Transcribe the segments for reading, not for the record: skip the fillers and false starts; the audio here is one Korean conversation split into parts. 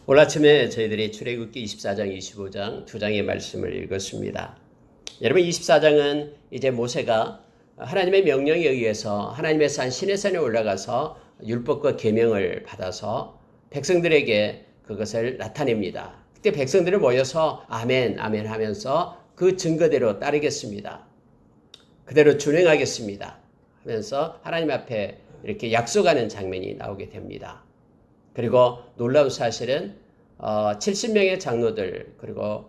오늘 아침에 저희들이 출애굽기 24장, 25장 두 장의 말씀을 읽었습니다. 여러분 24장은 이제 모세가 하나님의 명령에 의해서 하나님의 산 시내산에 올라가서 율법과 계명을 받아서 백성들에게 그것을 나타냅니다. 그때 백성들이 모여서 아멘, 아멘 하면서 그 증거대로 따르겠습니다. 그대로 준행하겠습니다 하면서 하나님 앞에 이렇게 약속하는 장면이 나오게 됩니다. 그리고 놀라운 사실은 70명의 장로들 그리고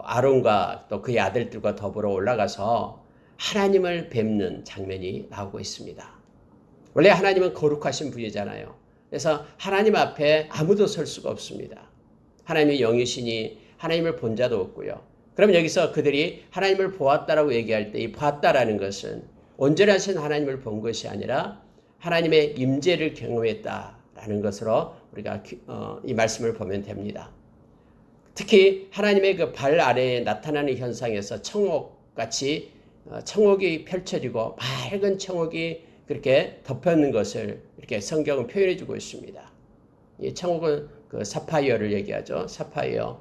아론과 또 그의 아들들과 더불어 올라가서 하나님을 뵙는 장면이 나오고 있습니다. 원래 하나님은 거룩하신 분이잖아요. 그래서 하나님 앞에 아무도 설 수가 없습니다. 하나님이 영이시니 하나님을 본 자도 없고요. 그럼 여기서 그들이 하나님을 보았다라고 얘기할 때 이 보았다라는 것은 온전하신 하나님을 본 것이 아니라 하나님의 임재를 경험했다라는 것으로 우리가 이 말씀을 보면 됩니다. 특히 하나님의 그 발 아래에 나타나는 현상에서 청옥같이 청옥이 펼쳐지고 맑은 청옥이 그렇게 덮였는 것을 이렇게 성경은 표현해 주고 있습니다. 이 청옥은 그 사파이어를 얘기하죠. 사파이어.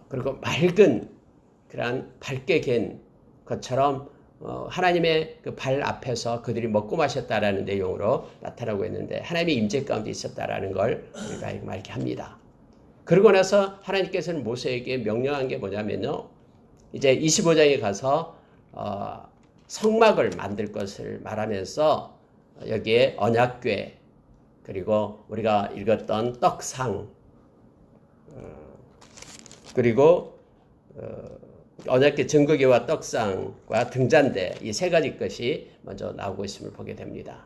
그리고 맑은 그런 밝게 갠 것처럼 하나님의 그 발 앞에서 그들이 먹고 마셨다라는 내용으로 나타나고 있는데 하나님의 임재 가운데 있었다라는 걸 우리가 이렇게 합니다. 그러고 나서 하나님께서는 모세에게 명령한 게 뭐냐면요. 이제 25장에 가서 성막을 만들 것을 말하면서 여기에 언약궤 그리고 우리가 읽었던 떡상 그리고 언약궤 증거궤와 떡상과 등잔대 이 세 가지 것이 먼저 나오고 있음을 보게 됩니다.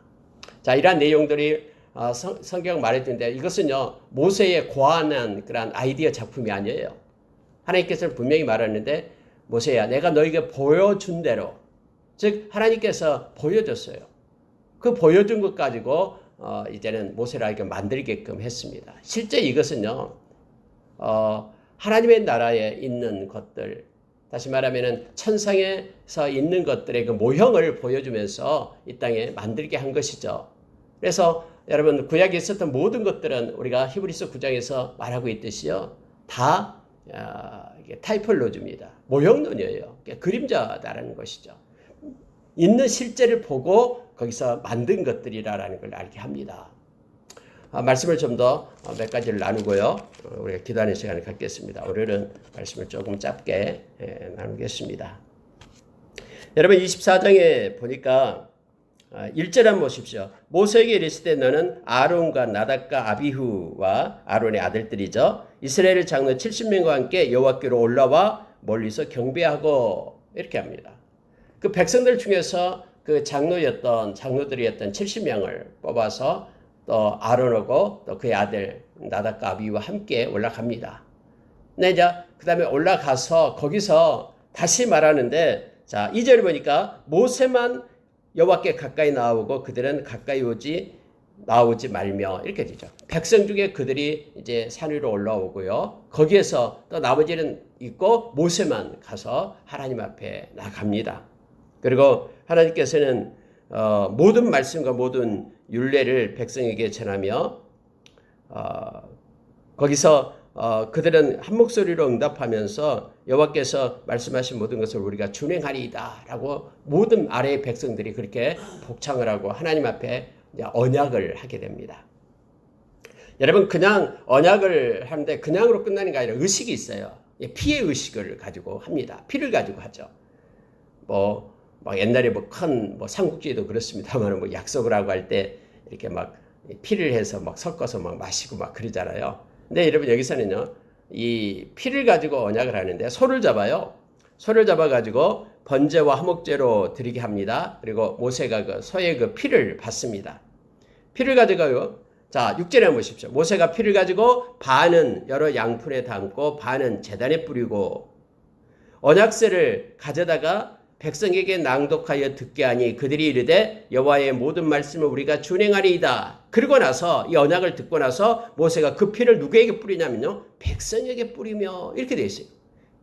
자, 이러한 내용들이 성경 말해주는데 이것은요 모세의 고안한 그런 아이디어 작품이 아니에요. 하나님께서는 분명히 말하는데 모세야 내가 너에게 보여준 대로 즉 하나님께서 보여줬어요. 그 보여준 것 가지고 이제는 모세를 이렇게 만들게끔 했습니다. 실제 이것은요 하나님의 나라에 있는 것들 다시 말하면 천상에서 있는 것들의 그 모형을 보여주면서 이 땅에 만들게 한 것이죠. 그래서 여러분 구약에 있었던 모든 것들은 우리가 히브리서 9장에서 말하고 있듯이요. 다 타이폴로지입니다. 모형론이에요. 그림자다라는 것이죠. 있는 실제를 보고 거기서 만든 것들이라는 걸 알게 합니다. 말씀을 좀 더 몇 가지를 나누고요. 우리가 기도하는 시간을 갖겠습니다. 오늘은 말씀을 조금 짧게 나누겠습니다. 여러분 24장에 보니까 1절 한번 보십시오. 모세에게 이르시되 너는 아론과 나답과 아비후와 아론의 아들들이죠. 이스라엘 장로 70명과 함께 여호와께로 올라와 멀리서 경배하고 이렇게 합니다. 그 백성들 중에서 그 장로들이었던 70명을 뽑아서 또 아론하고 또 그의 아들 나답과 아비후와 함께 올라갑니다. 네, 이제 그 다음에 올라가서 거기서 다시 말하는데 자 2절에 보니까 모세만 여호와께 가까이 나오고 그들은 가까이 나오지 말며 이렇게 되죠. 백성 중에 그들이 이제 산 위로 올라오고요. 거기에서 또 나머지는 있고 모세만 가서 하나님 앞에 나갑니다. 그리고 하나님께서는 모든 말씀과 모든 율례를 백성에게 전하며 거기서 그들은 한 목소리로 응답하면서 여호와께서 말씀하신 모든 것을 우리가 준행하리이다 라고 모든 아래의 백성들이 그렇게 복창을 하고 하나님 앞에 언약을 하게 됩니다. 여러분 그냥 언약을 하는데 그냥으로 끝나는 게 아니라 의식이 있어요. 피의 의식을 가지고 합니다. 피를 가지고 하죠. 막 옛날에 큰 삼국지에도 그렇습니다만 약속을 하고 할 때 이렇게 막 피를 해서 막 섞어서 막 마시고 막 그러잖아요. 근데 여러분 여기서는요 이 피를 가지고 언약을 하는데 소를 잡아요. 소를 잡아가지고 번제와 화목제로 드리게 합니다. 그리고 모세가 그 소의 그 피를 받습니다. 피를 가지고요. 자 6절에 한번 보십시오. 모세가 피를 가지고 반은 여러 양푼에 담고 반은 제단에 뿌리고 언약새를 가져다가 백성에게 낭독하여 듣게 하니 그들이 이르되 여호와의 모든 말씀을 우리가 준행하리이다. 그러고 나서 이 언약을 듣고 나서 모세가 그 피를 누구에게 뿌리냐면요. 백성에게 뿌리며 이렇게 되어 있어요.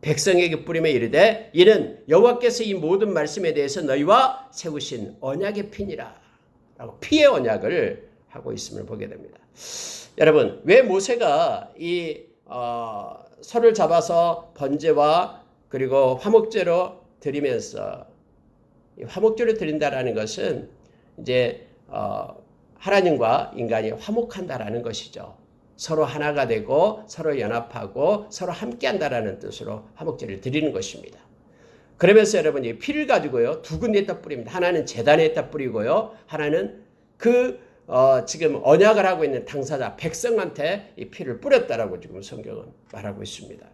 백성에게 뿌리며 이르되 이는 여호와께서 이 모든 말씀에 대해서 너희와 세우신 언약의 피니라. 라고 피의 언약을 하고 있음을 보게 됩니다. 여러분, 왜 모세가 이 소를 잡아서 번제와 그리고 화목제로 드리면서, 화목제로 드린다라는 것은 이제 하나님과 인간이 화목한다라는 것이죠. 서로 하나가 되고 서로 연합하고 서로 함께한다라는 뜻으로 화목제를 드리는 것입니다. 그러면서 여러분, 이 피를 가지고요, 두 군데에다 뿌립니다. 하나는 제단에다 뿌리고요, 하나는 지금 언약을 하고 있는 당사자 백성한테 이 피를 뿌렸다라고 지금 성경은 말하고 있습니다.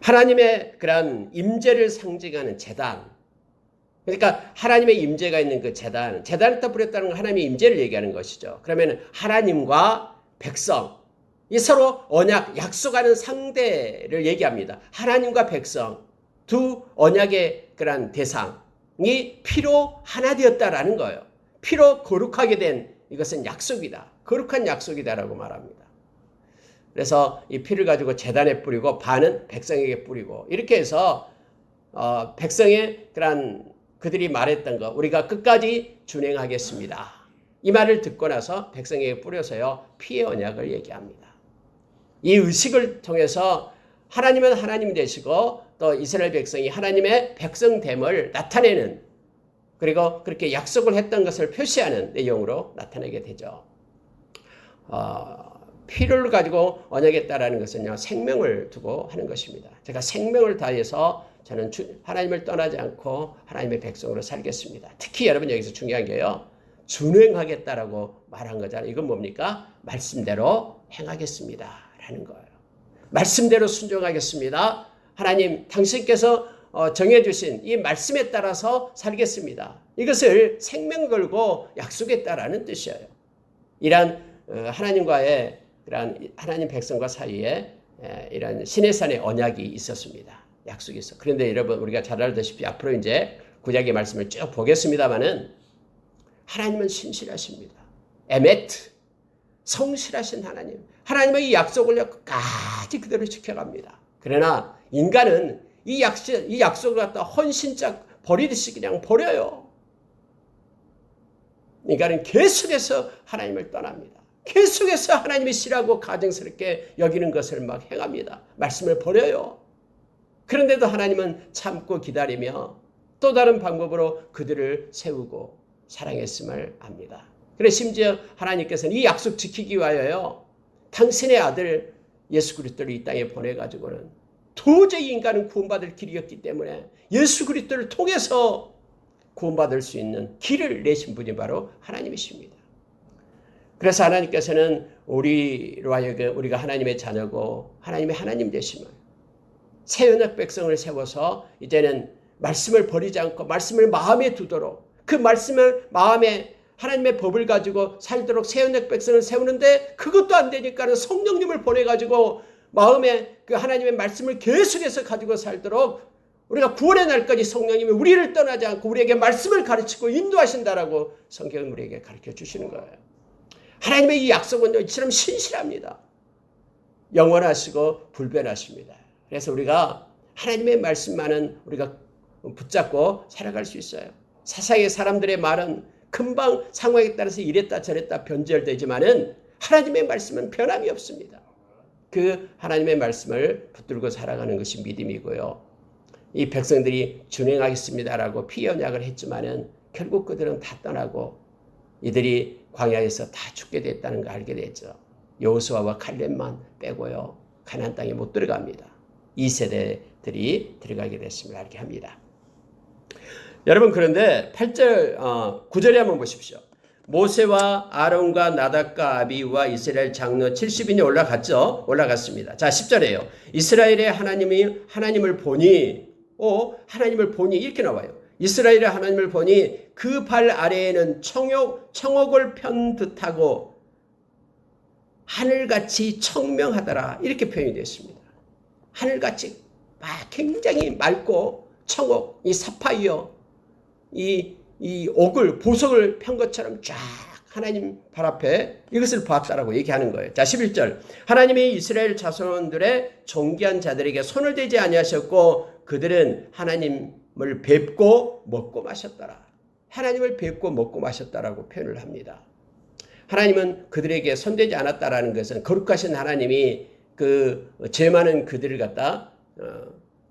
하나님의 그러한 임재를 상징하는 제단, 그러니까 하나님의 임재가 있는 그 제단에다 뿌렸다는 건 하나님의 임재를 얘기하는 것이죠. 그러면 하나님과 백성, 이 서로 언약, 약속하는 상대를 얘기합니다. 하나님과 백성, 두 언약의 그러한 대상이 피로 하나 되었다라는 거예요. 피로 거룩하게 된 이것은 약속이다. 거룩한 약속이다라고 말합니다. 그래서 이 피를 가지고 제단에 뿌리고 반은 백성에게 뿌리고, 이렇게 해서 백성의 그러한 그들이 말했던 거 우리가 끝까지 준행하겠습니다. 이 말을 듣고 나서 백성에게 뿌려서요, 피의 언약을 얘기합니다. 이 의식을 통해서 하나님은 하나님 되시고 또 이스라엘 백성이 하나님의 백성됨을 나타내는, 그리고 그렇게 약속을 했던 것을 표시하는 내용으로 나타내게 되죠. 피를 가지고 언약했다라는 것은요, 생명을 두고 하는 것입니다. 제가 생명을 다해서 저는 하나님을 떠나지 않고 하나님의 백성으로 살겠습니다. 특히 여러분, 여기서 중요한 게요, 준행하겠다라고 말한 거잖아요. 이건 뭡니까? 말씀대로 행하겠습니다 라는 거예요. 말씀대로 순종하겠습니다. 하나님 당신께서 정해주신 이 말씀에 따라서 살겠습니다. 이것을 생명 걸고 약속했다라는 뜻이에요. 이러한 하나님과의 그러한 하나님 백성과 사이에 이런 시내산의 언약이 있었습니다. 약속이 있어. 그런데 여러분, 우리가 잘 알다시피 앞으로 이제 구약의 말씀을 쭉 보겠습니다만은 하나님은 신실하십니다. 에메트, 성실하신 하나님. 하나님의 이 약속을 끝까지 그대로 지켜갑니다. 그러나 인간은 이 약속을 갖다 헌신짝 버리듯이 그냥 버려요. 인간은 계속해서 하나님을 떠납니다. 계속해서 하나님이 싫어하고 가증스럽게 여기는 것을 막 행합니다. 말씀을 버려요. 그런데도 하나님은 참고 기다리며 또 다른 방법으로 그들을 세우고 사랑했음을 압니다. 그래서 심지어 하나님께서는 이 약속 지키기 위하여요, 당신의 아들 예수 그리스도를 이 땅에 보내가지고는 도저히 인간은 구원받을 길이 없기 때문에 예수 그리스도를 통해서 구원받을 수 있는 길을 내신 분이 바로 하나님이십니다. 그래서 하나님께서는 우리로 하여금 우리가 하나님의 자녀고 하나님의 하나님 되심을, 새 언약 백성을 세워서 이제는 말씀을 버리지 않고 말씀을 마음에 두도록, 그 말씀을 마음에 하나님의 법을 가지고 살도록 새 언약 백성을 세우는데, 그것도 안 되니까는 성령님을 보내가지고 마음에 그 하나님의 말씀을 계속해서 가지고 살도록 우리가 구원의 날까지 성령님이 우리를 떠나지 않고 우리에게 말씀을 가르치고 인도하신다라고 성경은 우리에게 가르쳐 주시는 거예요. 하나님의 이 약속은 이처럼 신실합니다. 영원하시고 불변하십니다. 그래서 우리가 하나님의 말씀만은 우리가 붙잡고 살아갈 수 있어요. 세상의 사람들의 말은 금방 상황에 따라서 이랬다 저랬다 변절되지만은 하나님의 말씀은 변함이 없습니다. 그 하나님의 말씀을 붙들고 살아가는 것이 믿음이고요. 이 백성들이 준행하겠습니다라고 피언약을 했지만은 결국 그들은 다 떠나고 이들이 광야에서 다 죽게 됐다는 걸 알게 됐죠. 여호수아와 칼렙만 빼고요, 가나안 땅에 못 들어갑니다. 2세대들이 들어가게 됐음을 알게 합니다. 여러분, 그런데 8절 9절에 한번 보십시오. 모세와 아론과 나답과 아비우와 이스라엘 장로 70인이 올라갔습니다. 자, 10절에요. 이스라엘의 하나님을 보니 이렇게 나와요. 이스라엘의 하나님을 보니 그 발 아래에는 청옥을 편 듯하고 하늘같이 청명하더라, 이렇게 표현이 되어 있습니다. 하늘같이 굉장히 맑고 청옥, 이 사파이어, 이 보석을 편 것처럼 쫙 하나님 발 앞에 이것을 보았다라고 얘기하는 거예요. 자, 11절. 하나님이 이스라엘 자손들의 존귀한 자들에게 손을 대지 아니하셨고 그들은 하나님을 뵙고 먹고 마셨더라. 하나님을 뵙고 먹고 마셨다라고 표현을 합니다. 하나님은 그들에게 손대지 않았다라는 것은 거룩하신 하나님이 그 죄 많은 그들을 갖다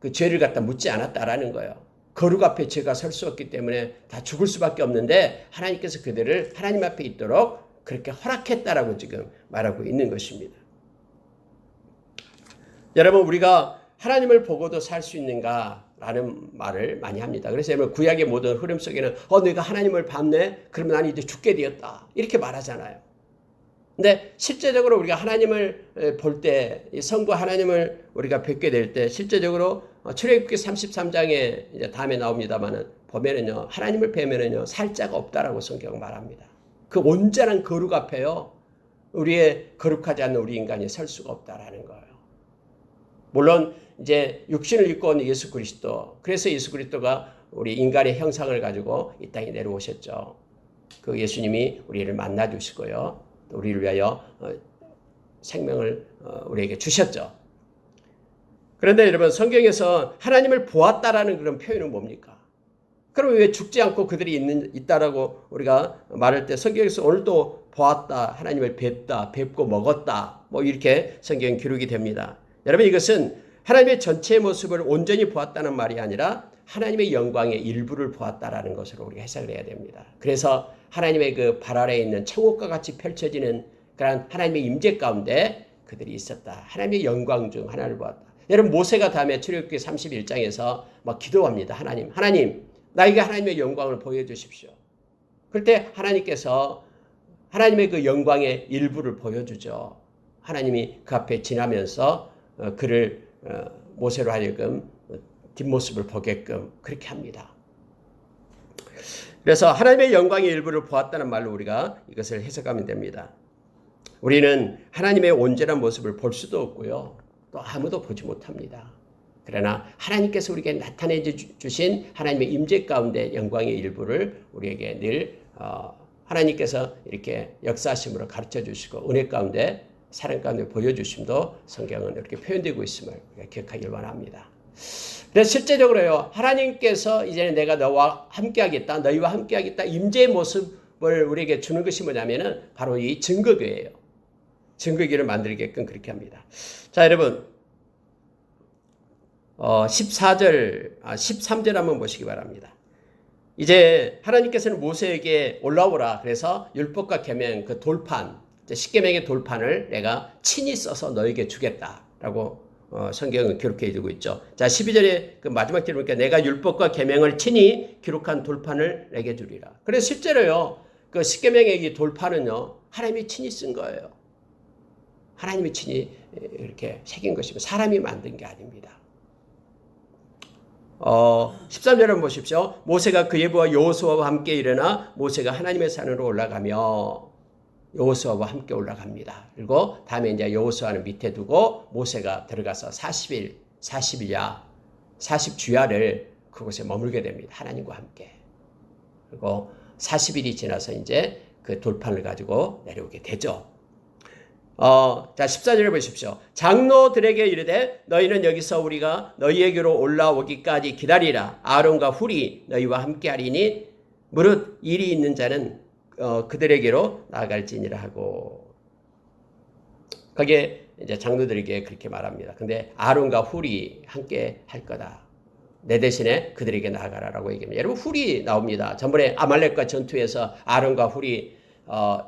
그 죄를 갖다 묻지 않았다라는 거예요. 거룩 앞에 죄가 설 수 없기 때문에 다 죽을 수밖에 없는데 하나님께서 그들을 하나님 앞에 있도록 그렇게 허락했다라고 지금 말하고 있는 것입니다. 여러분, 우리가 하나님을 보고도 살 수 있는가라는 말을 많이 합니다. 그래서 여러분, 구약의 모든 흐름 속에는 내가 하나님을 봤네? 그러면 나는 이제 죽게 되었다. 이렇게 말하잖아요. 근데 실제적으로 우리가 하나님을 볼 때, 성부 하나님을 우리가 뵙게 될 때, 실제적으로 출애굽기 33장에 이제 다음에 나옵니다만은 보면은요, 하나님을 뵈면은요, 살자가 없다라고 성경은 말합니다. 그 온전한 거룩 앞에요, 우리의 거룩하지 않는 우리 인간이 설 수가 없다라는 거예요. 물론 이제 육신을 입고 온 예수 그리스도, 그래서 예수 그리스도가 우리 인간의 형상을 가지고 이 땅에 내려오셨죠. 그 예수님이 우리를 만나 주시고요, 우리를 위하여 생명을 우리에게 주셨죠. 그런데 여러분, 성경에서 하나님을 보았다라는 그런 표현은 뭡니까? 그럼 왜 죽지 않고 그들이 있다라고 우리가 말할 때 성경에서 오늘도 보았다, 하나님을 뵙다, 뵙고 먹었다, 뭐 이렇게 성경 기록이 됩니다. 여러분, 이것은 하나님의 전체의 모습을 온전히 보았다는 말이 아니라 하나님의 영광의 일부를 보았다라는 것으로 우리가 해석을 해야 됩니다. 그래서 하나님의 그 발 아래에 있는 천국과 같이 펼쳐지는 그런 하나님의 임재 가운데 그들이 있었다. 하나님의 영광 중 하나를 보았다. 여러분, 모세가 다음에 출애굽기 31장에서 막 기도합니다. 하나님, 나에게 하나님의 영광을 보여주십시오. 그럴 때 하나님께서 하나님의 그 영광의 일부를 보여주죠. 하나님이 그 앞에 지나면서 그를 모세로 하여금 뒷모습을 보게끔 그렇게 합니다. 그래서 하나님의 영광의 일부를 보았다는 말로 우리가 이것을 해석하면 됩니다. 우리는 하나님의 온전한 모습을 볼 수도 없고요, 또 아무도 보지 못합니다. 그러나 하나님께서 우리에게 나타내 주신 하나님의 임재 가운데 영광의 일부를 우리에게 늘 하나님께서 이렇게 역사하심으로 가르쳐 주시고 은혜 가운데 사랑 가운데 보여주심도 성경은 이렇게 표현되고 있음을 기억하길 원합니다. 그래서 실제적으로요, 하나님께서 이제는 내가 너와 함께하겠다, 너희와 함께하겠다, 임재의 모습을 우리에게 주는 것이 뭐냐면은 바로 이 증거교회예요. 증거교회를 만들게끔 그렇게 합니다. 자, 여러분, 13절 한번 보시기 바랍니다. 이제 하나님께서는 모세에게 올라오라, 그래서 율법과 계명 그 돌판, 십계명의 돌판을 내가 친히 써서 너에게 주겠다라고 성경은 기록해 두고 있죠. 자, 12절에 그 마지막 절 보니까 내가 율법과 계명을 친히 기록한 돌판을 내게 주리라. 그래서 실제로요, 그 십계명의 이 돌판은요, 하나님이 친히 쓴 거예요. 하나님이 친히 이렇게 새긴 것이고 사람이 만든 게 아닙니다. 13절 한번 보십시오. 모세가 그의 부하 여호수아와 함께 일어나 모세가 하나님의 산으로 올라가며, 여호수아와 함께 올라갑니다. 그리고 다음에 이제 여호수아는 밑에 두고 모세가 들어가서 40일야 40주야를 그곳에 머물게 됩니다. 하나님과 함께. 그리고 40일이 지나서 이제 그 돌판을 가지고 내려오게 되죠. 자, 14절을 보십시오. 장로들에게 이르되 너희는 여기서 우리가 너희에게로 올라오기까지 기다리라. 아론과 훌이 너희와 함께 하리니 무릇 일이 있는 자는 그들에게로 나아갈지니라 하고, 거기에 이제 장로들에게 그렇게 말합니다. 근데 아론과 훌이 함께 할 거다. 내 대신에 그들에게 나아가라라고 얘기합니다. 여러분, 훌이 나옵니다. 전번에 아말렉과 전투에서 아론과 훌이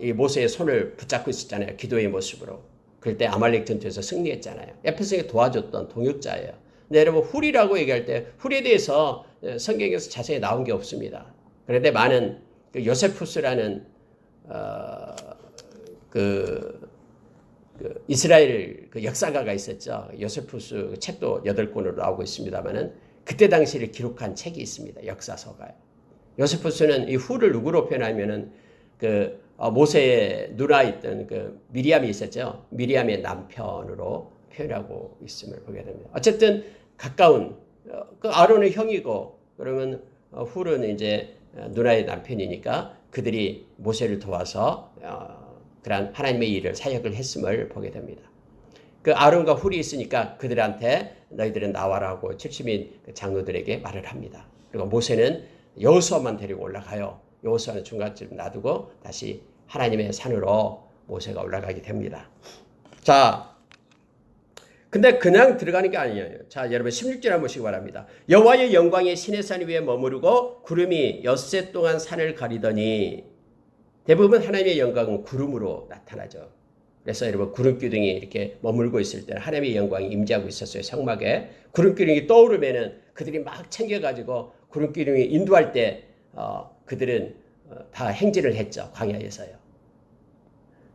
이 모세의 손을 붙잡고 있었잖아요. 기도의 모습으로. 그럴 때 아말렉 전투에서 승리했잖아요. 에베소에 도와줬던 동역자예요. 근데 여러분, 훌이라고 얘기할 때 훌에 대해서 성경에서 자세히 나온 게 없습니다. 그런데 많은 그 요세푸스라는 그 이스라엘 그 역사가가 있었죠. 요세푸스 책도 8권으로 나오고 있습니다만은 그때 당시를 기록한 책이 있습니다. 역사서가요. 요세푸스는 이 훌을 누구로 표현하면은 그 모세의 누나 있던 그 미리암이 있었죠. 미리암의 남편으로 표현하고 있음을 보게 됩니다. 어쨌든 가까운 그 아론의 형이고, 그러면 훌은 이제 누나의 남편이니까 그들이 모세를 도와서 그러한 하나님의 일을 사역을 했음을 보게 됩니다. 그 아론과 훌이 있으니까 그들한테 너희들은 나와라고 70인 장로들에게 말을 합니다. 그리고 모세는 여호수아만 데리고 올라가요. 여호수아는 중간쯤 놔두고 다시 하나님의 산으로 모세가 올라가게 됩니다. 자, 근데 그냥 들어가는 게 아니에요. 자, 여러분 16절 한번 보시기 바랍니다. 여호와의 영광이 시내산 위에 머무르고 구름이 엿새 동안 산을 가리더니, 대부분 하나님의 영광은 구름으로 나타나죠. 그래서 여러분 구름 기둥이 이렇게 머물고 있을 때는 하나님의 영광이 임재하고 있었어요. 성막에 구름 기둥이 떠오르면은 그들이 막 챙겨가지고 구름 기둥이 인도할 때 그들은 다 행진을 했죠. 광야에서요.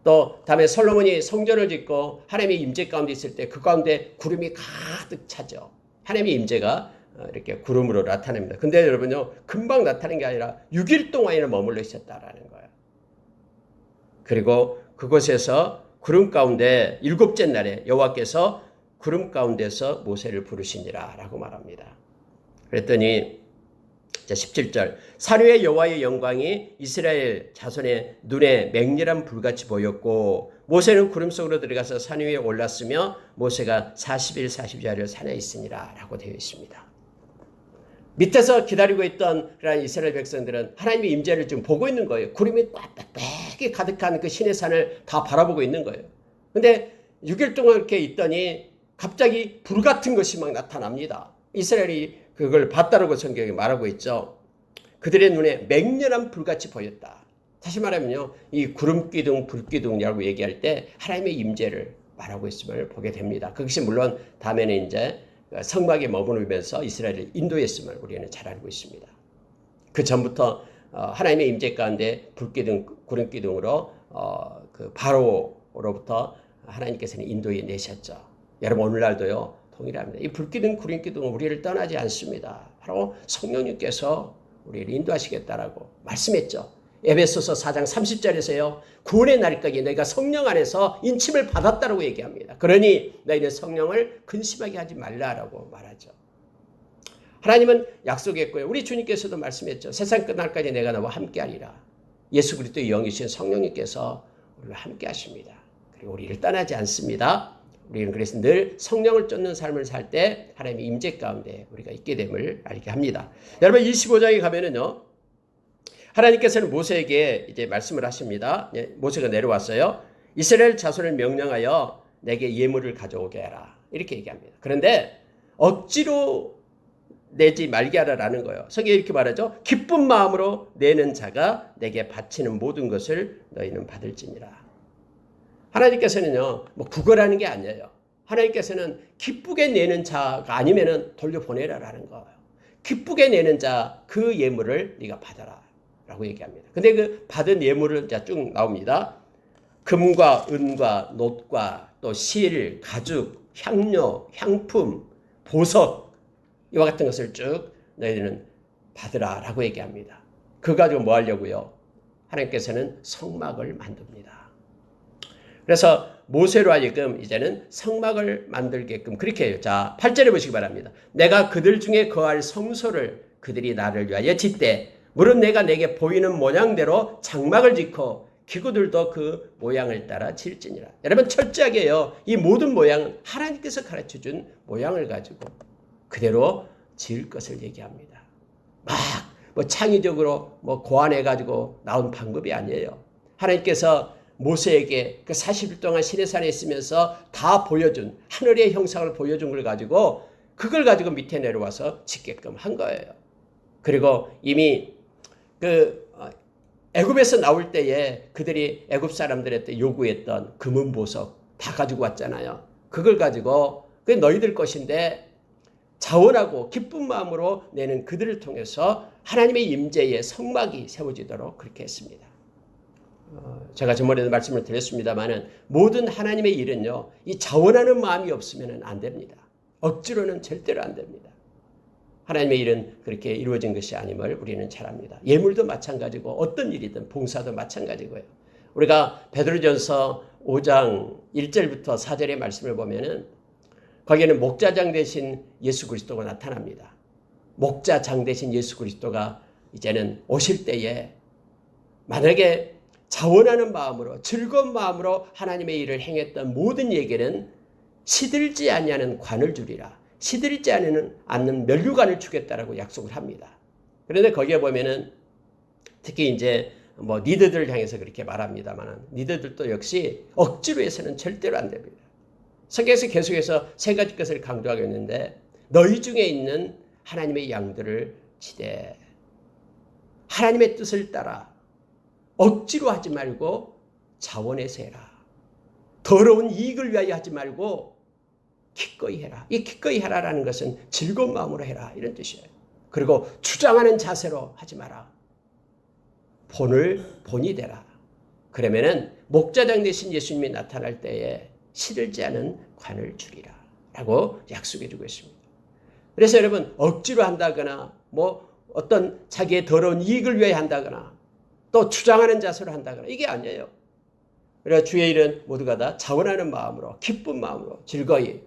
또 다음에 솔로몬이 성전을 짓고 하나님의 임재 가운데 있을 때 그 가운데 구름이 가득 차죠. 하나님의 임재가 이렇게 구름으로 나타납니다. 근데 여러분요, 금방 나타나는 게 아니라 6일 동안이나 머물러 있었다라는 거예요. 그리고 그곳에서 구름 가운데 7째 날에 여호와께서 구름 가운데서 모세를 부르시니라 라고 말합니다. 그랬더니 17절, 산 위에 여호와의 영광이 이스라엘 자손의 눈에 맹렬한 불같이 보였고 모세는 구름 속으로 들어가서 산 위에 올랐으며 모세가 40일 40야를 산에 있으니라 라고 되어 있습니다. 밑에서 기다리고 있던 그런 이스라엘 백성들은 하나님의 임재를 지금 보고 있는 거예요. 구름이 빽빽히 가득한 그 시내 산을 다 바라보고 있는 거예요. 근데 6일 동안 이렇게 있더니 갑자기 불 같은 것이 막 나타납니다. 이스라엘이 그걸 봤다라고 성경이 말하고 있죠. 그들의 눈에 맹렬한 불같이 보였다. 다시 말하면요, 이 구름 기둥, 불 기둥이라고 얘기할 때 하나님의 임재를 말하고 있음을 보게 됩니다. 그것이 물론 다음에는 이제 성막에 머무르면서 이스라엘을 인도했음을 우리는 잘 알고 있습니다. 그 전부터 하나님의 임재 가운데 불기둥, 구름 기둥으로 그 바로로부터 하나님께서는 인도해 내셨죠. 여러분 오늘날도요 동일합니다. 이 불기둥, 구름 기둥은 우리를 떠나지 않습니다. 바로 성령님께서 우리를 인도하시겠다라고 말씀했죠. 에베소서 4장 30절에서요. 구원의 날까지 너희가 성령 안에서 인침을 받았다라고 얘기합니다. 그러니 너희는 성령을 근심하게 하지 말라라고 말하죠. 하나님은 약속했고요. 우리 주님께서도 말씀했죠. 세상 끝날까지 내가 너와 함께하리라. 예수 그리스도의 영이신 성령님께서 우리와 함께하십니다. 그리고 우리를 떠나지 않습니다. 우리는 그래서 늘 성령을 쫓는 삶을 살 때 하나님의 임재 가운데 우리가 있게 됨을 알게 합니다. 여러분 25장에 가면은요. 하나님께서는 모세에게 이제 말씀을 하십니다. 모세가 내려왔어요. 이스라엘 자손을 명령하여 내게 예물을 가져오게 하라. 이렇게 얘기합니다. 그런데 억지로 내지 말게 하라라는 거예요. 성경에 이렇게 말하죠. 기쁜 마음으로 내는 자가 내게 바치는 모든 것을 너희는 받을지니라. 하나님께서는요, 뭐 구걸하는 게 아니에요. 하나님께서는 기쁘게 내는 자가 아니면은 돌려보내라라는 거예요. 기쁘게 내는 자 그 예물을 네가 받아라. 라고 얘기합니다. 근데 그 받은 예물은 쭉 나옵니다. 금과 은과 놋과 또 실, 가죽, 향료, 향품, 보석 이와 같은 것을 쭉 너희들은 받으라 라고 얘기합니다. 그거 가지고 뭐 하려고요? 하나님께서는 성막을 만듭니다. 그래서 모세로 하여금 이제는 성막을 만들게끔 그렇게 해요. 자, 8절에 보시기 바랍니다. 내가 그들 중에 거할 성소를 그들이 나를 위하여 짓되 무릇 내가 내게 보이는 모양대로 장막을 짓고 기구들도 그 모양을 따라 지을지니라. 여러분 철저하게요. 이 모든 모양 하나님께서 가르쳐준 모양을 가지고 그대로 지을 것을 얘기합니다. 막 뭐 창의적으로 뭐 고안해가지고 나온 방법이 아니에요. 하나님께서 모세에게 그 40일 동안 시내산에 있으면서 다 보여준 하늘의 형상을 보여준 걸 가지고 그걸 가지고 밑에 내려와서 짓게끔 한 거예요. 그리고 이미 그 애굽에서 나올 때에 그들이 애굽 사람들한테 요구했던 금은 보석 다 가지고 왔잖아요. 그걸 가지고 그게 너희들 것인데 자원하고 기쁜 마음으로 내는 그들을 통해서 하나님의 임재의 성막이 세워지도록 그렇게 했습니다. 제가 저번에도 말씀을 드렸습니다만은 모든 하나님의 일은요, 이 자원하는 마음이 없으면 안 됩니다. 억지로는 절대로 안 됩니다. 하나님의 일은 그렇게 이루어진 것이 아님을 우리는 잘 압니다. 예물도 마찬가지고 어떤 일이든 봉사도 마찬가지고요. 우리가 베드로전서 5장 1절부터 4절의 말씀을 보면은 거기에는 목자장 대신 예수 그리스도가 나타납니다. 목자장 대신 예수 그리스도가 이제는 오실 때에 만약에 자원하는 마음으로 즐거운 마음으로 하나님의 일을 행했던 모든 예계는 시들지 아니하는 관을 주리라. 시들지 않는 면류관을 주겠다라고 약속을 합니다. 그런데 거기에 보면은 특히 이제 뭐 니드들을 향해서 그렇게 말합니다만 니드들도 역시 억지로 해서는 절대로 안 됩니다. 성경에서 계속해서 세 가지 것을 강조하고 있는데 너희 중에 있는 하나님의 양들을 치되 하나님의 뜻을 따라 억지로 하지 말고 자원해서 해라. 더러운 이익을 위하여 하지 말고 기꺼이 해라. 이 기꺼이 해라라는 것은 즐거운 마음으로 해라 이런 뜻이에요. 그리고 주장하는 자세로 하지 마라. 본이 되라. 그러면은 목자장 되신 예수님이 나타날 때에 시들지 않은 관을 주리라 라고 약속해 주고 있습니다. 그래서 여러분 억지로 한다거나 뭐 어떤 자기의 더러운 이익을 위해 한다거나 또 주장하는 자세로 한다거나 이게 아니에요. 그래서 주의 일은 모두가 다 자원하는 마음으로 기쁜 마음으로 즐거이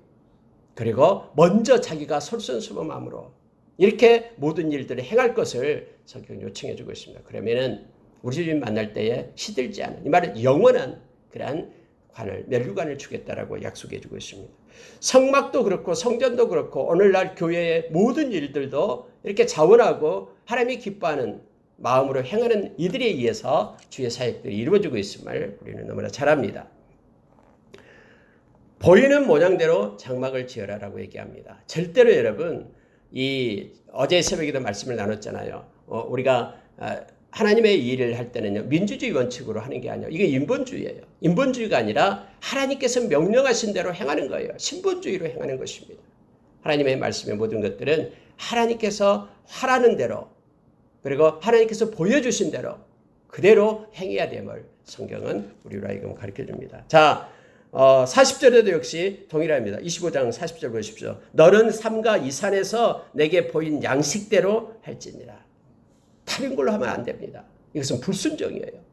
그리고 먼저 자기가 솔선수범 마음으로 이렇게 모든 일들을 행할 것을 성경이 요청해 주고 있습니다. 그러면은 우리 주님 만날 때에 시들지 않은 이 말은 영원한 그러한 관을 면류관을 주겠다라고 약속해 주고 있습니다. 성막도 그렇고 성전도 그렇고 오늘날 교회의 모든 일들도 이렇게 자원하고 하나님이 기뻐하는 마음으로 행하는 이들에 의해서 주의 사역들이 이루어지고 있음을 우리는 너무나 잘 압니다. 보이는 모양대로 장막을 지어라라고 얘기합니다. 절대로 여러분 이 어제 새벽에도 말씀을 나눴잖아요. 우리가 하나님의 일을 할 때는요 민주주의 원칙으로 하는 게 아니에요. 이게 인본주의예요. 인본주의가 아니라 하나님께서 명령하신 대로 행하는 거예요. 신본주의로 행하는 것입니다. 하나님의 말씀의 모든 것들은 하나님께서 하라는 대로 그리고 하나님께서 보여주신 대로 그대로 행해야 됨을 성경은 우리로 하여금 가르쳐줍니다. 자 40절에도 역시 동일합니다. 25장 40절 보십시오. 너는 삼가 이 산에서 내게 보인 양식대로 할지니라. 다른 걸로 하면 안 됩니다. 이것은 불순종이에요.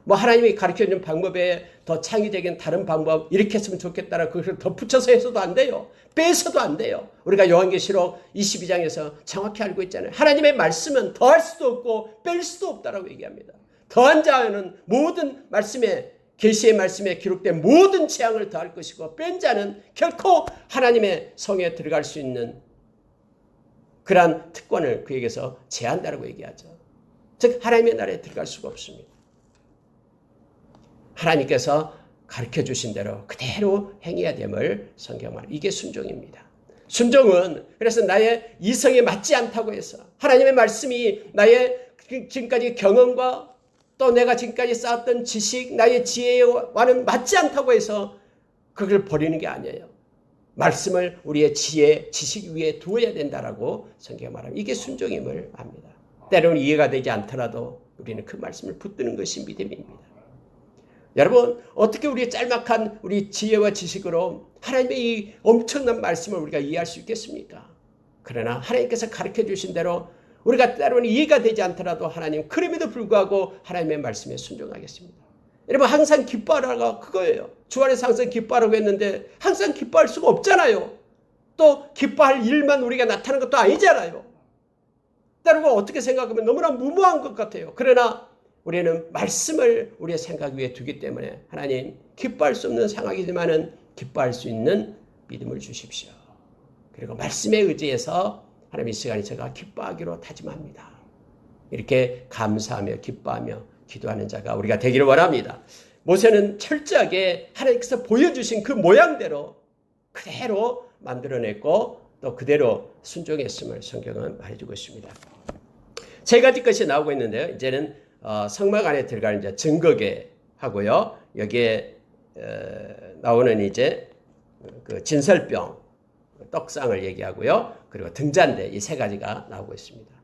뭐 하나님이 가르쳐준 방법에 더 창의적인 다른 방법 이렇게 했으면 좋겠다라 그것을 덧붙여서 해서도 안 돼요. 빼서도 안 돼요. 우리가 요한계시록 22장에서 정확히 알고 있잖아요. 하나님의 말씀은 더할 수도 없고 뺄 수도 없다라고 얘기합니다. 더한 자는 모든 말씀에 계시의 말씀에 기록된 모든 재앙을 더할 것이고 뺀 자는 결코 하나님의 성에 들어갈 수 있는 그러한 특권을 그에게서 제한다라고 얘기하죠. 즉 하나님의 나라에 들어갈 수가 없습니다. 하나님께서 가르쳐 주신 대로 그대로 행해야 됨을 성경 말. 이게 순종입니다. 순종은 그래서 나의 이성에 맞지 않다고 해서 하나님의 말씀이 나의 지금까지 경험과 또 내가 지금까지 쌓았던 지식, 나의 지혜와는 맞지 않다고 해서 그걸 버리는 게 아니에요. 말씀을 우리의 지혜, 지식 위에 두어야 된다라고 성경이 말합니다. 이게 순종임을 압니다. 때로는 이해가 되지 않더라도 우리는 그 말씀을 붙드는 것이 믿음입니다. 여러분 어떻게 우리의 짤막한 우리 지혜와 지식으로 하나님의 이 엄청난 말씀을 우리가 이해할 수 있겠습니까? 그러나 하나님께서 가르쳐 주신 대로 우리가 때로는 이해가 되지 않더라도 하나님 그럼에도 불구하고 하나님의 말씀에 순종하겠습니다. 여러분 항상 기뻐하라가 그거예요. 주 안에서 항상 기뻐하라고 했는데 항상 기뻐할 수가 없잖아요. 또 기뻐할 일만 우리가 나타나는 것도 아니잖아요. 때로는 어떻게 생각하면 너무나 무모한 것 같아요. 그러나 우리는 말씀을 우리의 생각 위에 두기 때문에 하나님 기뻐할 수 없는 상황이지만은 기뻐할 수 있는 믿음을 주십시오. 그리고 말씀에 의지해서 하나님 이 시간에 제가 기뻐하기로 다짐합니다. 이렇게 감사하며 기뻐하며 기도하는 자가 우리가 되기를 원합니다. 모세는 철저하게 하나님께서 보여주신 그 모양대로 그대로 만들어냈고 또 그대로 순종했음을 성경은 말해주고 있습니다. 세 가지 것이 나오고 있는데요. 이제는 성막 안에 들어가는 이제 증거계 하고요. 여기에 나오는 이제 그 진설병, 떡상을 얘기하고요. 그리고 등잔대 이 세 가지가 나오고 있습니다.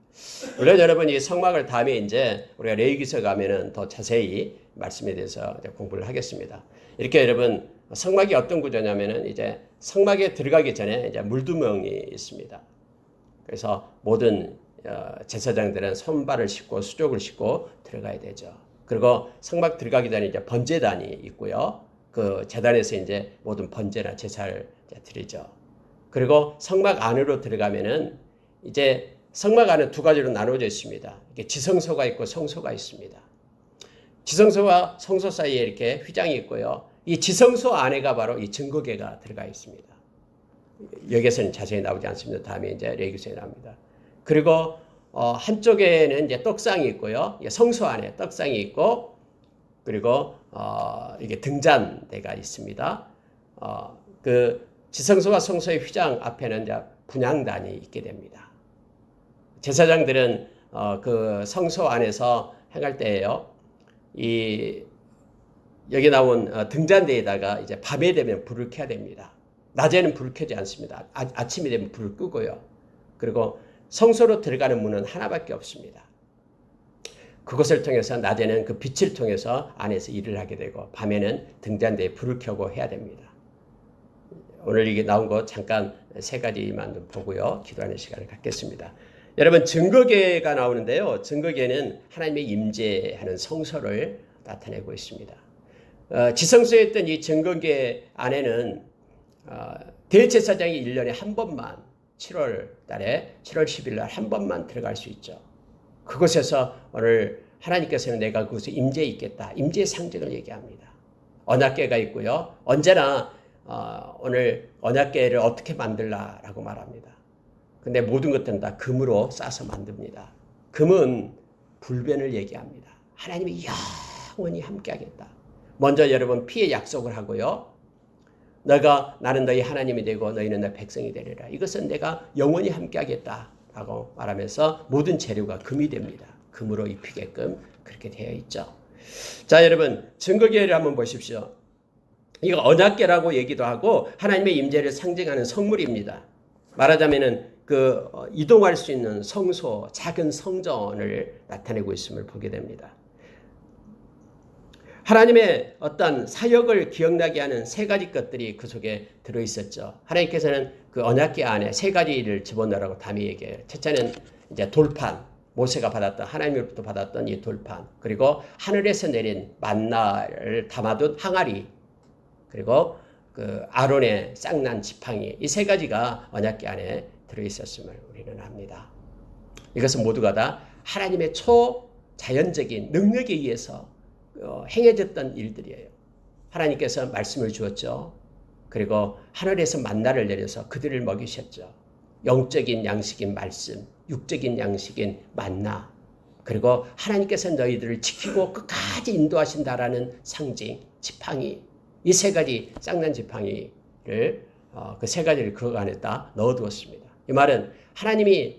물론 여러분 이 성막을 다음에 이제 우리가 레위기서 가면은 더 자세히 말씀에 대해서 공부를 하겠습니다. 이렇게 여러분 성막이 어떤 구조냐면은 이제 성막에 들어가기 전에 이제 물두멍이 있습니다. 그래서 모든 제사장들은 손발을 씻고 수족을 씻고 들어가야 되죠. 그리고 성막 들어가기 전에 이제 번제단이 있고요. 그 제단에서 이제 모든 번제나 제사를 드리죠. 그리고 성막 안으로 들어가면은 이제 성막 안은 두 가지로 나눠져 있습니다. 이렇게 지성소가 있고 성소가 있습니다. 지성소와 성소 사이에 이렇게 휘장이 있고요. 이 지성소 안에가 바로 이 증거계가 들어가 있습니다. 여기에서는 자세히 나오지 않습니다. 다음에 이제 레위기서에 나옵니다. 그리고 한쪽에는 이제 떡상이 있고요. 성소 안에 떡상이 있고, 그리고 이게 등잔대가 있습니다. 그 지성소와 성소의 휘장 앞에는 이제 분향단이 있게 됩니다. 제사장들은 그 성소 안에서 행할 때에요. 여기 나온 등잔대에다가 이제 밤에 되면 불을 켜야 됩니다. 낮에는 불을 켜지 않습니다. 아침이 되면 불을 끄고요. 그리고 성소로 들어가는 문은 하나밖에 없습니다. 그것을 통해서 낮에는 그 빛을 통해서 안에서 일을 하게 되고, 밤에는 등잔대에 불을 켜고 해야 됩니다. 오늘 이게 나온 거 잠깐 세 가지만 좀 보고요. 기도하는 시간을 갖겠습니다. 여러분, 증거궤가 나오는데요. 증거궤는 하나님의 임재하는 성소를 나타내고 있습니다. 지성소에 있던 이 증거궤 안에는 대제사장이 1년에 한 번만 7월 달에 7월 10일 날 한 번만 들어갈 수 있죠. 그곳에서 오늘 하나님께서는 내가 그곳에 임재해 있겠다. 임재의 상징을 얘기합니다. 언약궤가 있고요. 언제나 오늘 언약궤를 어떻게 만들라라고 말합니다. 근데 모든 것들은 다 금으로 싸서 만듭니다. 금은 불변을 얘기합니다. 하나님이 영원히 함께하겠다. 먼저 여러분 피의 약속을 하고요. 나는 너희 하나님이 되고 너희는 내 백성이 되리라. 이것은 내가 영원히 함께하겠다라고 말하면서 모든 재료가 금이 됩니다. 금으로 입히게끔 그렇게 되어 있죠. 자, 여러분, 증거궤를 한번 보십시오. 이거 언약궤라고 얘기도 하고 하나님의 임재를 상징하는 성물입니다. 말하자면은 이동할 수 있는 성소, 작은 성전을 나타내고 있음을 보게 됩니다. 하나님의 어떤 사역을 기억나게 하는 세 가지 것들이 그 속에 들어있었죠. 하나님께서는 그 언약궤 안에 세 가지를 집어넣으라고 담이 얘기해요. 첫째는 이제 돌판, 모세가 받았던, 하나님으로부터 받았던 이 돌판, 그리고 하늘에서 내린 만나를 담아둔 항아리, 그리고 그 아론의 쌍난 지팡이, 이 세 가지가 언약궤 안에 들어있었음을 우리는 압니다. 이것은 모두가 다 하나님의 초자연적인 능력에 의해서 행해졌던 일들이에요. 하나님께서 말씀을 주었죠. 그리고 하늘에서 만나를 내려서 그들을 먹이셨죠. 영적인 양식인 말씀, 육적인 양식인 만나, 그리고 하나님께서 너희들을 지키고 끝까지 인도하신다라는 상징, 지팡이, 이 세 가지 쌍난 지팡이를 그 세 가지를 그 안에다 넣어두었습니다. 이 말은 하나님이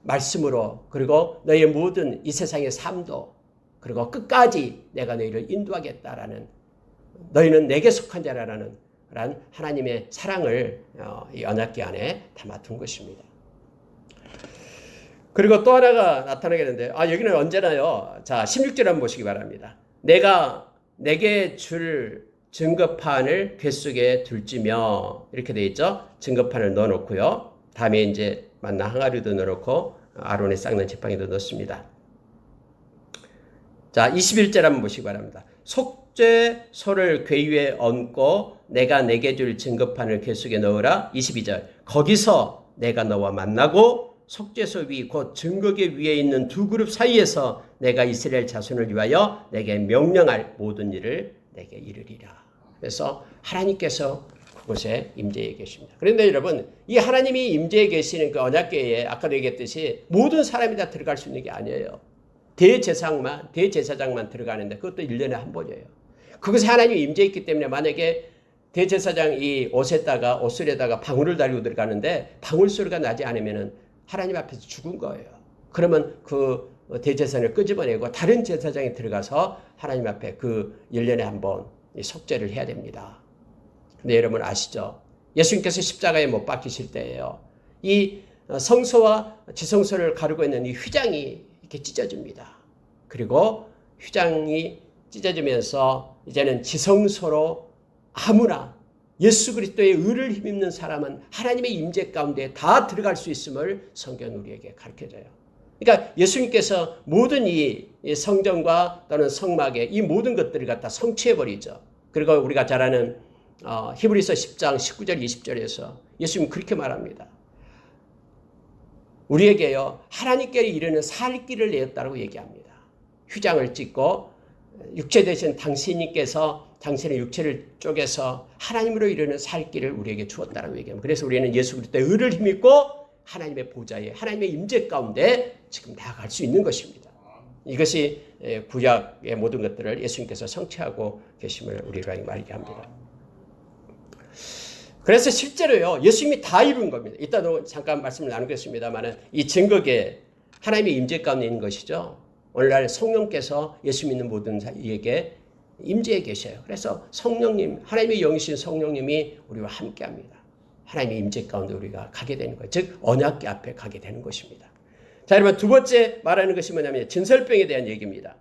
말씀으로, 그리고 너희의 모든 이 세상의 삶도, 그리고 끝까지 내가 너희를 인도하겠다라는, 너희는 내게 속한 자라는 하나님의 사랑을 이 언약궤 안에 담아둔 것입니다. 그리고 또 하나가 나타나게 되는데, 여기는 언제나요. 자, 16절 한번 보시기 바랍니다. 내가 내게 줄 증거판을 궤 속에 둘지며, 이렇게 되어 있죠. 증거판을 넣어놓고요. 다음에 이제 만나 항아리도 넣어놓고 아론의 쌍난 지팡이도 넣습니다. 자, 21절 한번 보시기 바랍니다. 속죄소를 궤 위에 얹고 내가 내게 줄 증거판을 궤 속에 넣으라. 22절. 거기서 내가 너와 만나고 속죄소 위 곧 증거궤 위에 있는 두 그룹 사이에서 내가 이스라엘 자손을 위하여 내게 명령할 모든 일을 내게 이르리라. 그래서 하나님께서 그곳에 임재해 계십니다. 그런데 여러분, 이 하나님이 임재해 계시는 그 언약궤에 아까도 얘기했듯이 모든 사람이 다 들어갈 수 있는 게 아니에요. 대제사장만 들어가는데 그것도 1년에 한 번이에요. 그것에 하나님이 임재했기 때문에 만약에 대제사장 이 옷술에다가 방울을 달고 들어가는데 방울 소리가 나지 않으면 하나님 앞에서 죽은 거예요. 그러면 그 대제사장을 끄집어내고 다른 제사장이 들어가서 하나님 앞에 그 1년에 한 번 속죄를 해야 됩니다. 근데 여러분 아시죠? 예수님께서 십자가에 못 박히실 때예요. 이 성소와 지성소를 가르고 있는 이 휘장이 이렇게 찢어집니다. 그리고 휘장이 찢어지면서 이제는 지성소로 아무나 예수 그리스도의 의를 힘입는 사람은 하나님의 임재 가운데 다 들어갈 수 있음을 성경은 우리에게 가르쳐줘요. 그러니까 예수님께서 모든 이 성전과 또는 성막의 이 모든 것들을 갖다 성취해버리죠. 그리고 우리가 잘 아는 히브리서 10장 19절 20절에서 예수님은 그렇게 말합니다. 우리에게요 하나님께 이르는 살 길을 내었다고 얘기합니다. 휘장을 찢고 육체 대신 당신께서 당신의 육체를 쪼개서 하나님으로 이르는 살 길을 우리에게 주었다고 얘기합니다. 그래서 우리는 예수 그리스도의 의를 힘입고 하나님의 보좌에 하나님의 임재 가운데 지금 나아갈 수 있는 것입니다. 이것이 구약의 모든 것들을 예수님께서 성취하고 계심을 우리가 말하게 합니다. 그래서 실제로요, 예수님이 다 이룬 겁니다. 이따도 잠깐 말씀을 나누겠습니다만 이 증거계 하나님의 임재 가운데 있는 것이죠. 오늘날 성령께서 예수 믿는 모든 이에게 임재해 계셔요. 그래서 성령님, 하나님의 영이신 성령님이 우리와 함께합니다. 하나님의 임재 가운데 우리가 가게 되는 거예요. 즉 언약궤 앞에 가게 되는 것입니다. 자, 여러분 두 번째 말하는 것이 뭐냐면 진설병에 대한 얘기입니다.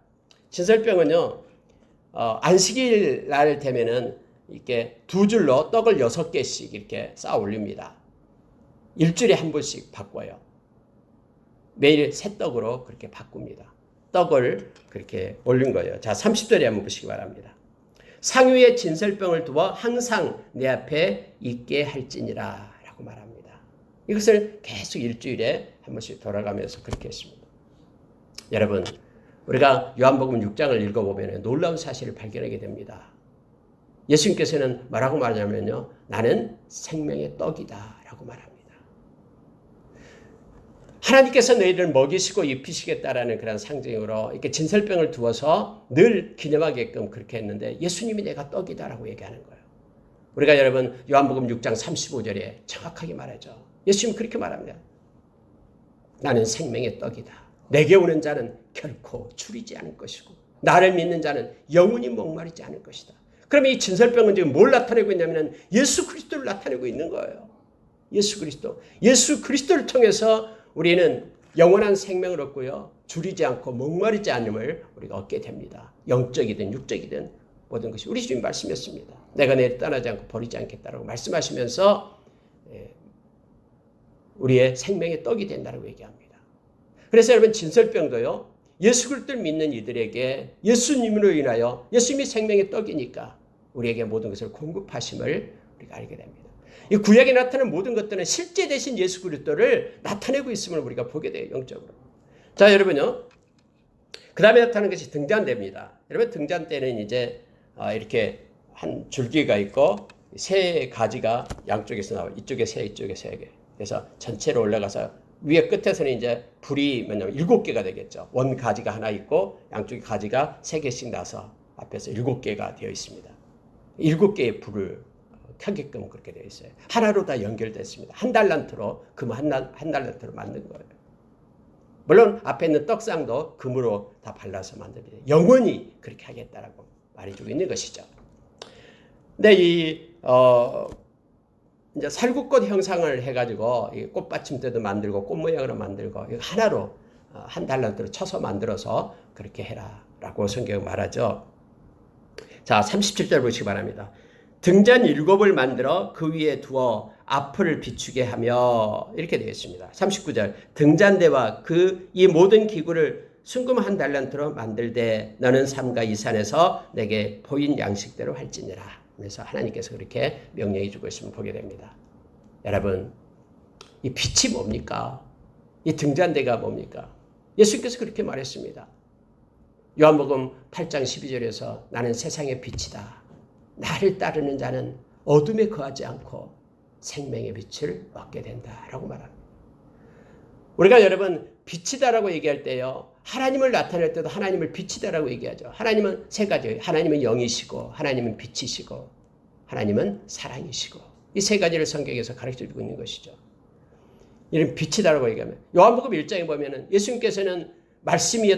진설병은요, 안식일 날 되면은 이렇게 두 줄로 떡을 6개씩 이렇게 쌓아 올립니다. 일주일에 한 번씩 바꿔요. 매일 새 떡으로 그렇게 바꿉니다. 떡을 그렇게 올린 거예요. 자, 30절에 한번 보시기 바랍니다. 상위에 진설병을 두어 항상 내 앞에 있게 할지니라 라고 말합니다. 이것을 계속 일주일에 한 번씩 돌아가면서 그렇게 했습니다. 여러분, 우리가 요한복음 6장을 읽어보면 놀라운 사실을 발견하게 됩니다. 예수님께서는 뭐라고 말하냐면요, 나는 생명의 떡이다 라고 말합니다. 하나님께서 너희를 먹이시고 입히시겠다라는 그런 상징으로 이렇게 진설병을 두어서 늘 기념하게끔 그렇게 했는데 예수님이 내가 떡이다라고 얘기하는 거예요. 우리가 여러분 요한복음 6장 35절에 정확하게 말하죠. 예수님이 그렇게 말합니다. 나는 생명의 떡이다. 내게 오는 자는 결코 줄이지 않을 것이고 나를 믿는 자는 영원히 목마르지 않을 것이다. 그러면 이 진설병은 지금 뭘 나타내고 있냐면 예수 그리스도를 나타내고 있는 거예요. 예수 그리스도. 예수 그리스도를 통해서 우리는 영원한 생명을 얻고요. 줄이지 않고 목마르지 않음을 우리가 얻게 됩니다. 영적이든 육적이든 모든 것이 우리 주님 말씀이었습니다. 내가 너희를 떠나지 않고 버리지 않겠다라고 말씀하시면서 우리의 생명의 떡이 된다고 얘기합니다. 그래서 여러분 진설병도요. 예수 그리스도를 믿는 이들에게 예수님으로 인하여 예수님이 생명의 떡이니까 우리에게 모든 것을 공급하심을 우리가 알게 됩니다. 이 구약에 나타나는 모든 것들은 실제 대신 예수 그리스도를 나타내고 있음을 우리가 보게 돼요. 영적으로. 자, 여러분요. 그 다음에 나타나는 것이 등잔대입니다. 여러분 등잔대는 이제 이렇게 한 줄기가 있고 세 가지가 양쪽에서 나와요. 이쪽에 세, 이쪽에 세 개. 그래서 전체로 올라가서 위에 끝에서는 이제 불이 뭐냐면 7개가 되겠죠. 원 가지가 하나 있고 양쪽에 가지가 3개씩 나서 앞에서 7개가 되어 있습니다. 7개의 불을 켜게끔 그렇게 되어 있어요. 하나로 다 연결됐습니다. 한 달란트로 금 한 달란트로 만든 거예요. 물론 앞에 있는 떡상도 금으로 다 발라서 만듭니다. 영원히 그렇게 하겠다라고 말해주고 있는 것이죠. 근데 이제 살구꽃 형상을 해가지고 꽃받침대도 만들고 꽃 모양으로 만들고 하나로 한 달란트로 쳐서 만들어서 그렇게 해라라고 성경은 말하죠. 자, 37절 보시기 바랍니다. 등잔 7을 만들어 그 위에 두어 앞을 비추게 하며 이렇게 되어 있습니다. 39절 등잔대와 이 모든 기구를 순금 한 달란트로 만들되 너는 삼가 이 산에서 내게 보인 양식대로 할지니라. 그래서 하나님께서 그렇게 명령해 주고 있음을 보게 됩니다. 여러분, 이 빛이 뭡니까? 이 등잔대가 뭡니까? 예수님께서 그렇게 말했습니다. 요한복음 8장 12절에서 나는 세상의 빛이다. 나를 따르는 자는 어둠에 거하지 않고 생명의 빛을 얻게 된다라고 말합니다. 우리가 여러분 빛이다라고 얘기할 때요. 하나님을 나타낼 때도 하나님을 빛이다라고 얘기하죠. 하나님은 세 가지예요. 하나님은 영이시고 하나님은 빛이시고 하나님은 사랑이시고 이 세 가지를 성경에서 가르쳐주고 있는 것이죠. 이런 빛이다라고 얘기하면 요한복음 1장에 보면은 예수님께서는 말씀이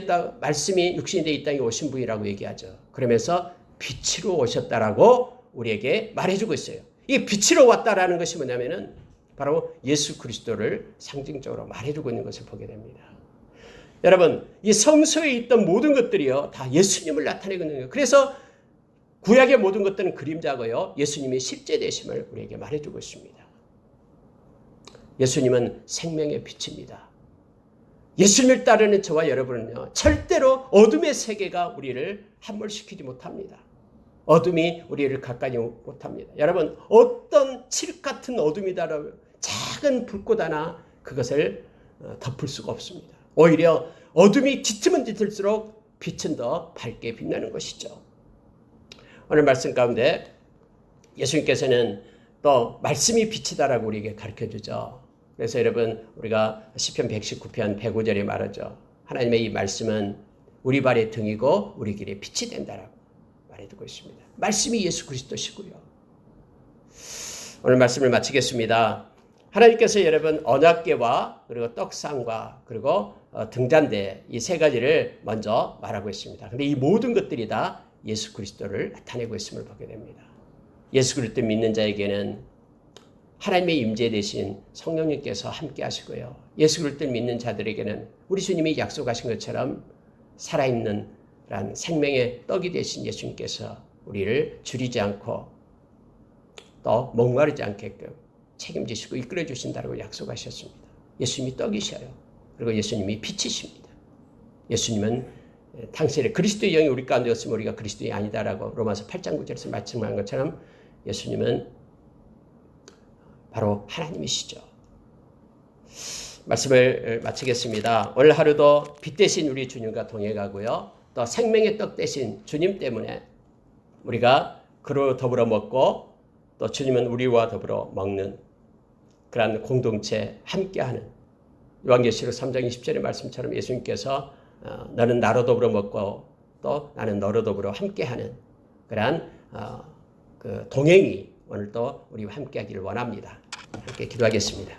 육신이 되어 이 땅에 오신 분이라고 얘기하죠. 그러면서 빛으로 오셨다라고 우리에게 말해주고 있어요. 이 빛으로 왔다라는 것이 뭐냐면은 바로 예수 그리스도를 상징적으로 말해주고 있는 것을 보게 됩니다. 여러분, 이 성서에 있던 모든 것들이요 다 예수님을 나타내고 있는 거예요. 그래서 구약의 모든 것들은 그림자고요 예수님이 실제 되심을 우리에게 말해주고 있습니다. 예수님은 생명의 빛입니다. 예수님을 따르는 저와 여러분은요 절대로 어둠의 세계가 우리를 함몰시키지 못합니다. 어둠이 우리를 가까이 못합니다. 여러분, 어떤 칠흑 같은 어둠이다라고 작은 불꽃 하나 그것을 덮을 수가 없습니다. 오히려 어둠이 짙으면 짙을수록 빛은 더 밝게 빛나는 것이죠. 오늘 말씀 가운데 예수님께서는 또 말씀이 빛이다라고 우리에게 가르쳐주죠. 그래서 여러분 우리가 시편 119편 105절에 말하죠. 하나님의 이 말씀은 우리 발의 등이고 우리 길의 빛이 된다라고 말해두고 있습니다. 말씀이 예수 그리스도시고요. 오늘 말씀을 마치겠습니다. 하나님께서 여러분 언약궤와 그리고 떡상과 그리고 등잔대 이 세 가지를 먼저 말하고 있습니다. 근데 이 모든 것들이 다 예수 그리스도를 나타내고 있음을 보게 됩니다. 예수 그리스도 믿는 자에게는 하나님의 임재 대신 성령님께서 함께 하시고요. 예수 그리스도를 믿는 자들에게는 우리 주님이 약속하신 것처럼 살아있는 생명의 떡이 되신 예수님께서 우리를 줄이지 않고 또 목마르지 않게끔 책임지시고 이끌어 주신다고 약속하셨습니다. 예수님이 떡이셔요. 그리고 예수님이 빛이십니다. 예수님은 당신의 그리스도의 영이 우리 가운데 없으면 우리가 그리스도의 아니다라고 로마서 8장 9절에서 말씀한 것처럼 예수님은 바로 하나님이시죠. 말씀을 마치겠습니다. 오늘 하루도 빛 대신 우리 주님과 동행하고요. 또 생명의 떡 대신 주님 때문에 우리가 그로 더불어 먹고 또 주님은 우리와 더불어 먹는 그러한 공동체 함께하는 요한계시록 3장 20절의 말씀처럼 예수님께서 너는 나로 더불어 먹고 또 나는 너로 더불어 함께하는 그러한 그 동행이 오늘도 우리와 함께하기를 원합니다. 함께 기도하겠습니다.